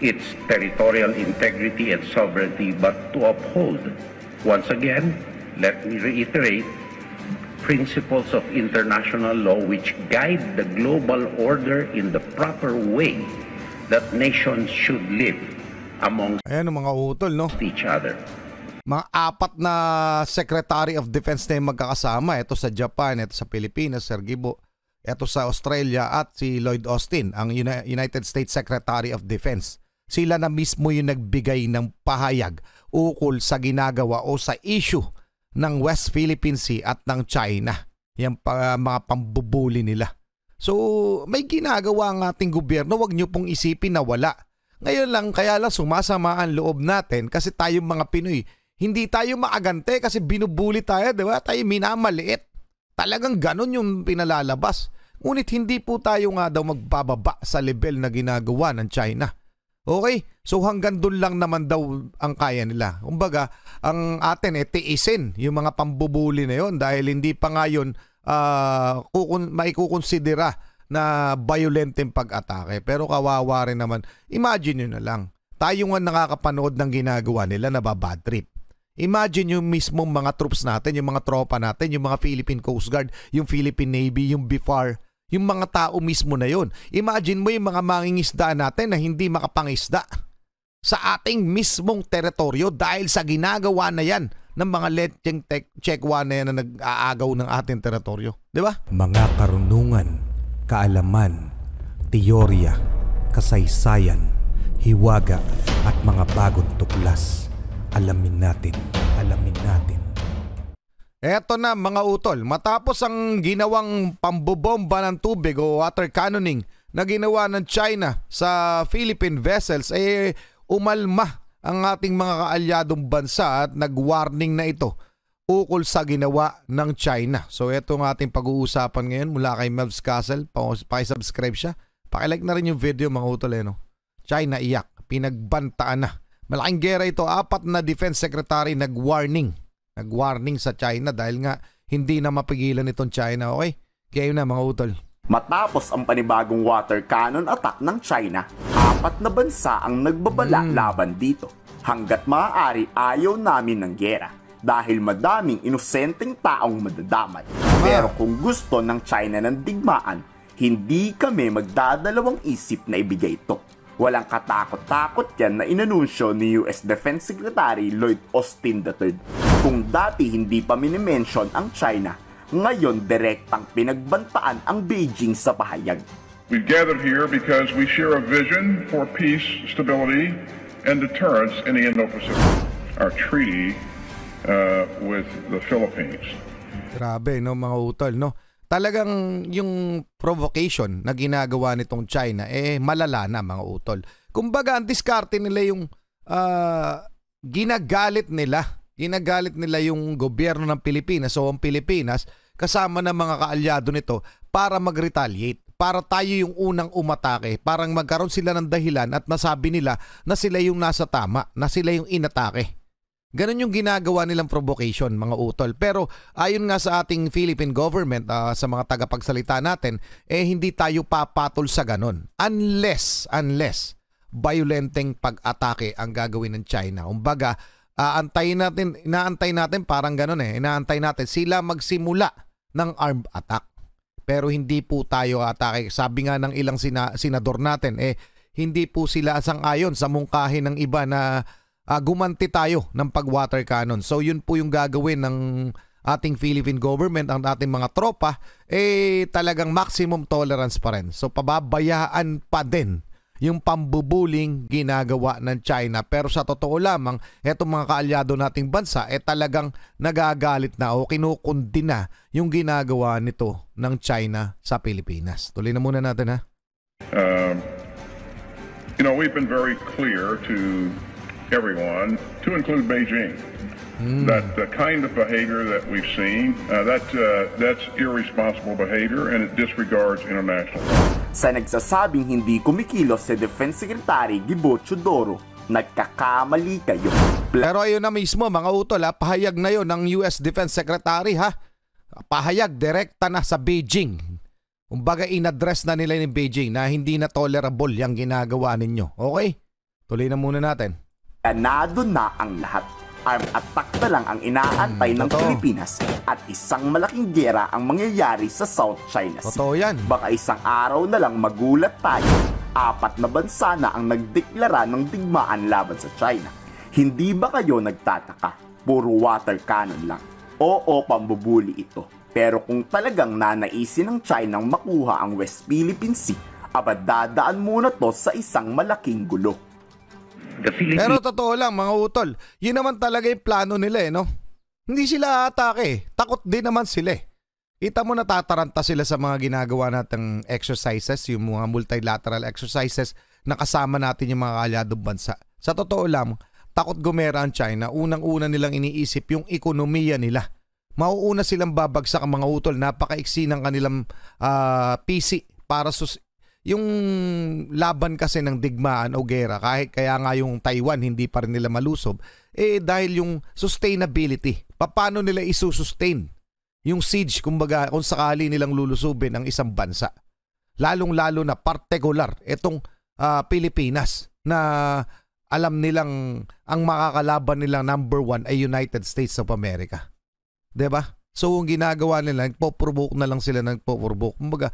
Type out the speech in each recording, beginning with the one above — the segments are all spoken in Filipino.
its territorial integrity and sovereignty, but to uphold, once again, let me reiterate, principles of international law which guide the global order in the proper way that nations should live among Ayan ang mga utol, no? each other. Mga apat na Secretary of Defense na yung magkakasama. Ito sa Japan, ito sa Pilipinas, Sergibo, ito sa Australia at si Lloyd Austin, ang United States Secretary of Defense. Sila na mismo yung nagbigay ng pahayag ukol sa ginagawa o sa issue ng West Philippine Sea at ng China. Yan mga pambubuli nila. So may ginagawa ang ating gobyerno, wag nyo pong isipin na wala. Ngayon lang, kaya lang sumasama ang loob natin kasi tayong mga Pinoy, hindi tayo maagante kasi binubuli tayo, di ba? Tayo minamaliit. Talagang ganun yung pinalalabas. Ngunit hindi po tayo nga daw magbababa sa level na ginagawa ng China. Okay? So hanggang doon lang naman daw ang kaya nila. Kumbaga, ang atin tiisin yung mga pambubuli na yon dahil hindi pa ngayon maikukonsidera na violenteng pag-atake. Pero kawawa rin naman. Imagine nyo na lang. Tayo nga nakakapanood ng ginagawa nila na bad trip. Imagine yung mismong mga troops natin, yung mga tropa natin, yung mga Philippine Coast Guard, yung Philippine Navy, yung BIFAR, yung mga tao mismo na yon. Imagine mo yung mga mangingisda natin na hindi makapangisda sa ating mismong teritoryo dahil sa ginagawa na yan ng mga lecheng Chekwa na yan na nag-aagaw ng ating teritoryo. Di ba? Mga karunungan, kaalaman, teorya, kasaysayan, hiwaga at mga bagong tuklas. Alamin natin. Eto na mga utol, matapos ang ginawang pambobomba ng tubig o water cannoning na ginawa ng China sa Philippine vessels, umalma ang ating mga kaalyadong bansa at nag-warning na ito ukol sa ginawa ng China. So eto ang ating pag-uusapan ngayon mula kay Melvs Castle. Pakisubscribe siya. Pakilike na rin yung video mga utol. China iyak, pinagbantaan na. Malaking gera ito, 4 na defense secretary nag-warning sa China dahil nga hindi na mapigilan itong China. Okay? Kaya na mga utol. Matapos ang panibagong water cannon attack ng China, 4 na bansa ang nagbabala laban dito. Hanggat maaari ayaw namin ng gera dahil madaming inosenteng taong madadamay. Pero kung gusto ng China ng digmaan, hindi kami magdadalawang isip na ibigay ito. Walang katakot-takot yan na inanunsyo ni US Defense Secretary Lloyd Austin III. Kung dati hindi pa minimension ang China, ngayon direktang pinagbantaan ang Beijing sa pahayag. We've gathered here because we share a vision for peace, stability, and deterrence in the Indo-Pacific. Our treaty with the Philippines. Grabe, no, mga utol, no? Talagang yung provocation na ginagawa nitong China, malala na mga utol. Kumbaga, ang diskarte nila yung ginagalit nila yung gobyerno ng Pilipinas o ang Pilipinas kasama ng mga kaalyado nito para mag-retaliate. Para tayo yung unang umatake, parang magkaroon sila ng dahilan at nasabi nila na sila yung nasa tama, na sila yung inatake. Ganon yung ginagawa nilang provocation mga utol. Pero ayon nga sa ating Philippine government, sa mga tagapagsalita natin, hindi tayo papatol sa ganon. Unless violenteng pag-atake ang gagawin ng China. Umbaga, inaantay natin parang ganon inaantay natin sila magsimula ng armed attack. Pero hindi po tayo atake. Sabi nga ng ilang senador natin, hindi po sila sang-ayon sa mungkahi ng iba na gumanti tayo ng pag-water cannon. So yun po yung gagawin ng ating Philippine government, ang ating mga tropa, talagang maximum tolerance pa rin. So pababayaan pa din yung pambubuling ginagawa ng China. Pero sa totoo lamang, etong mga kaalyado nating bansa, talagang nagagalit na o kinukundi na yung ginagawa nito ng China sa Pilipinas. Tuloy na muna natin ha. We've been very clear to everyone, to include Beijing, that the kind of behavior that we've seen, that's irresponsible behavior and it disregards international law. Sa nagsasabing hindi kumikilos si Defense Secretary Gibo Chodoro, nagkakamali kayo. Pero ayun na mismo mga utol, pahayag na yun ng US Defense Secretary Pahayag direkta na sa Beijing. Kumbaga in-address na nila ni Beijing na hindi na tolerable yung ginagawa ninyo. Okay? Tuloy na muna natin. Ganado na ang lahat. Armed attack na lang ang inaantay ng totoo. Pilipinas at isang malaking gera ang mangyayari sa South China Sea. Totoo yan. Baka isang araw na lang magulat tayo. 4 na bansa na ang nagdeklara ng digmaan laban sa China. Hindi ba kayo nagtataka? Puro water cannon lang. Oo, pambubuli ito. Pero kung talagang nanaisin ng China makuha ang West Philippine Sea, dadaan muna to sa isang malaking gulo. Pero totoo lang mga utol, yun naman talaga yung plano nila no? Hindi sila atake, takot din naman sila Kita mo natataranta sila sa mga ginagawa natang exercises, yung mga multilateral exercises na kasama natin yung mga kaalyadong bansa. Sa totoo lang, takot gumera ang China, unang-una nilang iniisip yung ekonomiya nila. Mauuna silang babagsak ang mga utol, napakaiksi ng kanilang PC para yung laban kasi ng digmaan o gera, kahit kaya nga yung Taiwan hindi pa rin nila malusob, dahil yung sustainability. Paano nila isusustain yung siege, kumbaga, kung sakali nilang lulusubin ang isang bansa? Lalong-lalo na partikular itong Pilipinas na alam nilang ang makakalaban nilang number 1 ay United States of America. 'Di ba? So, ang ginagawa nila, nagpo-provoke na lang sila, nagpo-provoke. Kumbaga,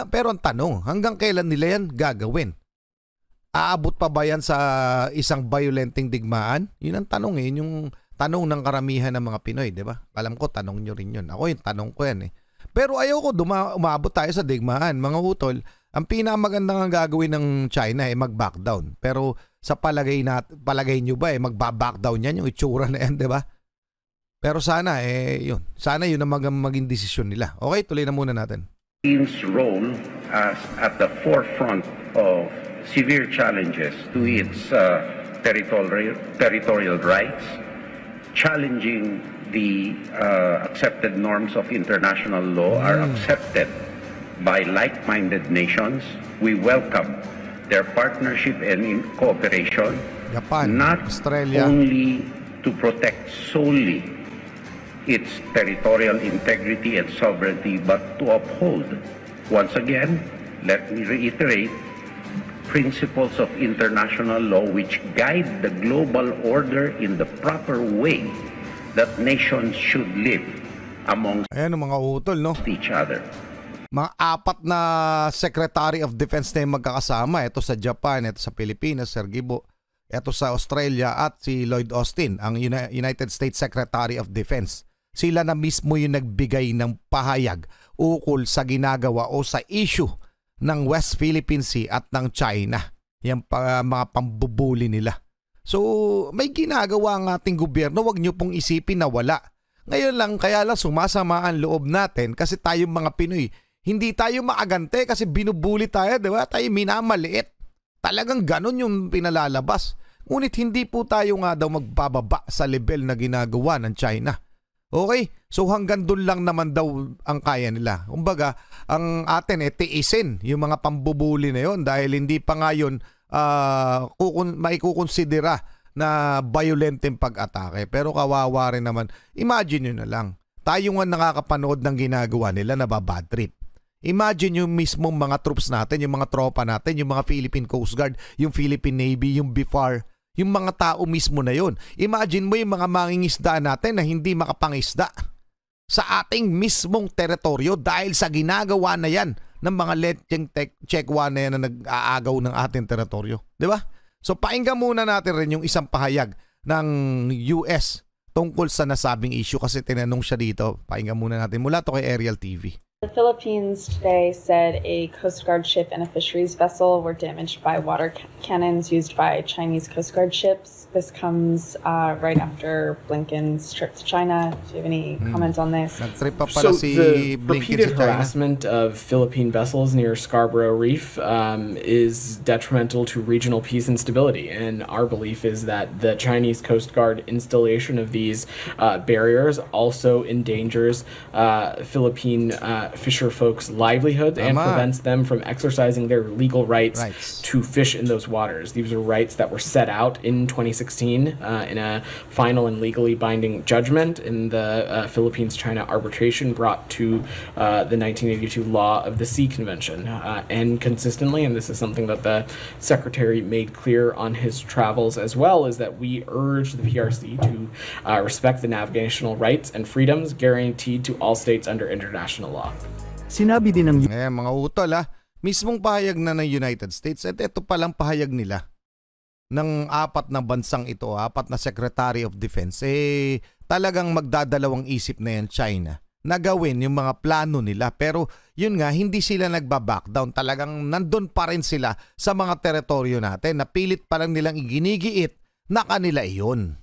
pero ang tanong, hanggang kailan nila yan gagawin? Aabot pa ba yan sa isang violenting digmaan? Yun ang tanong yung tanong ng karamihan ng mga Pinoy, di ba? Alam ko, tanong nyo rin yun. Ako yung tanong ko yan Pero ayoko umabot tayo sa digmaan. Mga utol, ang pinakamagandang gagawin ng China mag-back down. Pero sa palagay nyo ba magba-back down yan, yung itsura na yan, di ba? Pero sana, yun. Sana yun ang maging desisyon nila. Okay, tuloy na muna natin. Its role as at the forefront of severe challenges to its territorial rights, challenging the accepted norms of international law are accepted by like-minded nations. We welcome their partnership and in cooperation, Japan, not Australia, only to protect solely its territorial integrity and sovereignty, but to uphold, once again, let me reiterate, principles of international law which guide the global order in the proper way that nations should live among mga utol, no? each other. Mga 4 na Secretary of Defense na yung magkakasama. Ito sa Japan, ito sa Pilipinas, Sergibo, ito sa Australia, at si Lloyd Austin, ang United States Secretary of Defense. Sila na mismo yung nagbigay ng pahayag ukol sa ginagawa o sa issue ng West Philippine Sea at ng China. Yung mga pambubuli nila. So, may ginagawa ang ating gobyerno. Huwag nyo pong isipin na wala. Ngayon lang, kaya lang sumasama ang loob natin kasi tayong mga Pinoy, hindi tayo maagante kasi binubuli tayo, di ba? Tayo minamaliit. Talagang ganun yung pinalalabas. Ngunit hindi po tayo nga daw magbababa sa level na ginagawa ng China. Okay? So hanggang doon lang naman daw ang kaya nila. Kumbaga, ang atin tiisin yung mga pambubuli na yon dahil hindi pa nga yun maikukonsidera na violenteng pag-atake. Pero kawawa rin naman. Imagine nyo na lang. Tayo nga nakakapanood ng ginagawa nila na bad trip. Imagine yung mismong mga troops natin, yung mga tropa natin, yung mga Philippine Coast Guard, yung Philippine Navy, yung BIFAR, yung mga tao mismo na yon. Imagine mo yung mga mangingisda natin na hindi makapangisda sa ating mismong teritoryo dahil sa ginagawa na yan ng mga lecheng Chekwa na yan na nag-aagaw ng ating teritoryo. Di ba? So pakinggan muna natin rin yung isang pahayag ng US tungkol sa nasabing issue kasi tinanong siya dito. Pakinggan muna natin mula to kay Ariel TV. The Philippines today said a Coast Guard ship and a fisheries vessel were damaged by water cannons used by Chinese Coast Guard ships. This comes right after Blinken's trip to China. Do you have any comment on this? Nagtrip pa pala si the Blinken repeated sa China. harassment of Philippine vessels near Scarborough Reef is detrimental to regional peace and stability. And our belief is that the Chinese Coast Guard installation of these barriers also endangers Philippine fisher folks' livelihood and Tama. prevents them from exercising their legal rights Rights. to fish in those waters. These are rights that were set out in 2016 in a final and legally binding judgment in the Philippines-China arbitration brought to the 1982 Law of the Sea Convention. And consistently, and this is something that the Secretary made clear on his travels as well, is that we urge the PRC to respect the navigational rights and freedoms guaranteed to all states under international law. Sinabi din ng Mga utol mismong pahayag na ng United States at ito palang pahayag nila ng 4 na bansang ito, 4 na Secretary of Defense, talagang magdadalawang isip na yan China na gawin yung mga plano nila. Pero yun nga, hindi sila nagbaback down. Talagang nandun pa rin sila sa mga teritoryo natin. Napilit pa lang nilang iginigiit na kanila iyon.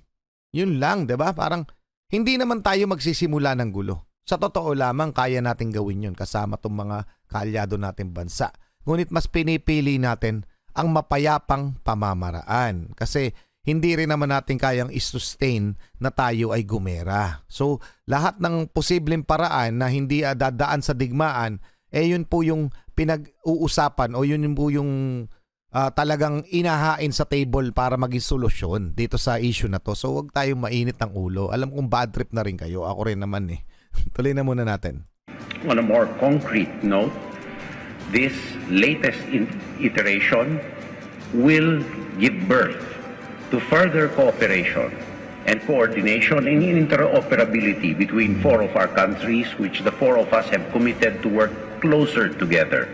Yun lang, 'di ba? Parang hindi naman tayo magsisimula ng gulo. Sa totoo lamang, kaya natin gawin yun kasama itong mga kaalyado natin bansa. Ngunit mas pinipili natin ang mapayapang pamamaraan. Kasi hindi rin naman natin kayang i-sustain na tayo ay gumera. So, lahat ng posibleng paraan na hindi dadaan sa digmaan, yun po yung pinag-uusapan o yun po yung talagang inahain sa table para maging solusyon dito sa issue na to. So, huwag tayong mainit ng ulo. Alam kong bad trip na rin kayo. Ako rin naman Tuloy na muna natin. On a more concrete note, this latest iteration will give birth to further cooperation and coordination and interoperability between 4 of our countries, which the 4 of us have committed to work closer together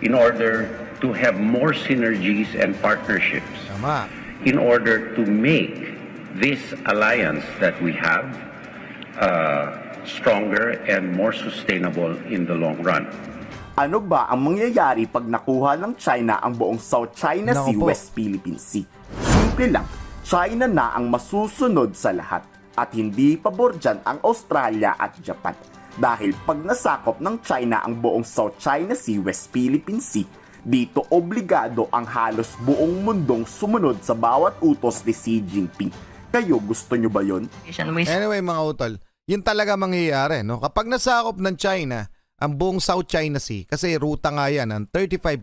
in order to have more synergies and partnerships, Tama. in order to make this alliance that we have stronger and more sustainable in the long run. Ano ba ang mangyayari pag nakuha ng China ang buong South China Naku Sea, po. West Philippine Sea? Simple lang, China na ang masusunod sa lahat at hindi pabor dyan ang Australia at Japan. Dahil pag nasakop ng China ang buong South China Sea, West Philippine Sea, dito obligado ang halos buong mundong sumunod sa bawat utos ni Xi Jinping. Kayo, gusto nyo ba yon? Anyway mga utol, yun talaga mangyayari. No? Kapag nasakop ng China ang buong South China Sea, kasi ruta nga yan, ang 35%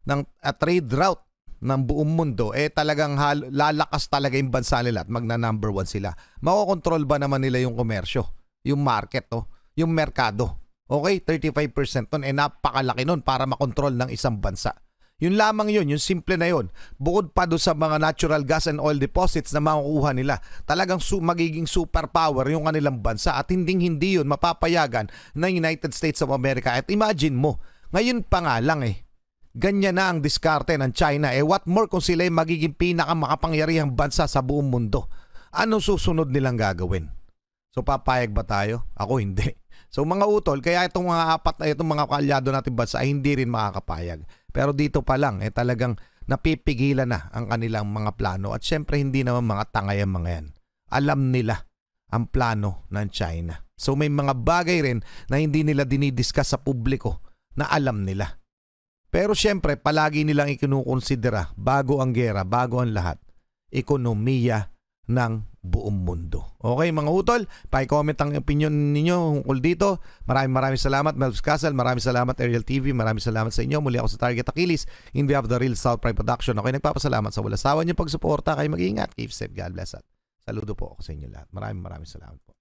ng trade route ng buong mundo, talagang lalakas talaga yung bansa nila at magna number 1 sila. Makokontrol ba naman nila yung komersyo, yung market, yung merkado? Okay, 35% nun, napakalaki nun para makontrol ng isang bansa. Yun lamang yun, yung simple na yun. Bukod pa doon sa mga natural gas and oil deposits na makukuha nila, talagang magiging superpower yung kanilang bansa at hindi yun mapapayagan ng United States of America. At imagine mo, ngayon pa nga lang ganyan na ang diskarte ng China. What more kung sila yung magiging pinakamakapangyarihang bansa sa buong mundo? Ano susunod nilang gagawin? So papayag ba tayo? Ako hindi. So mga utol, kaya itong mga 4 na itong mga kaalyado natin bansa ay hindi rin makakapayag. Pero dito pa lang, talagang napipigilan na ang kanilang mga plano. At syempre hindi naman mga tangay ang mga yan. Alam nila ang plano ng China. So may mga bagay rin na hindi nila dinidiscuss sa publiko na alam nila. Pero syempre palagi nilang ikinukonsidera bago ang gera, bago ang lahat, ekonomiya ng buong mundo. Okay mga utol, pa-comment ang opinion ninyo tungkol dito. Maraming salamat Melvs Castle, maraming salamat Ariel TV, maraming salamat sa inyo. Muli ako sa Target Achilles, in behalf of the Real South Pride Production. Okay, nagpapasalamat sa wala sawa niyong pagsuporta. Kayo mag-iingat, keep safe, God bless at saludo po ako sa inyo lahat. Maraming salamat po.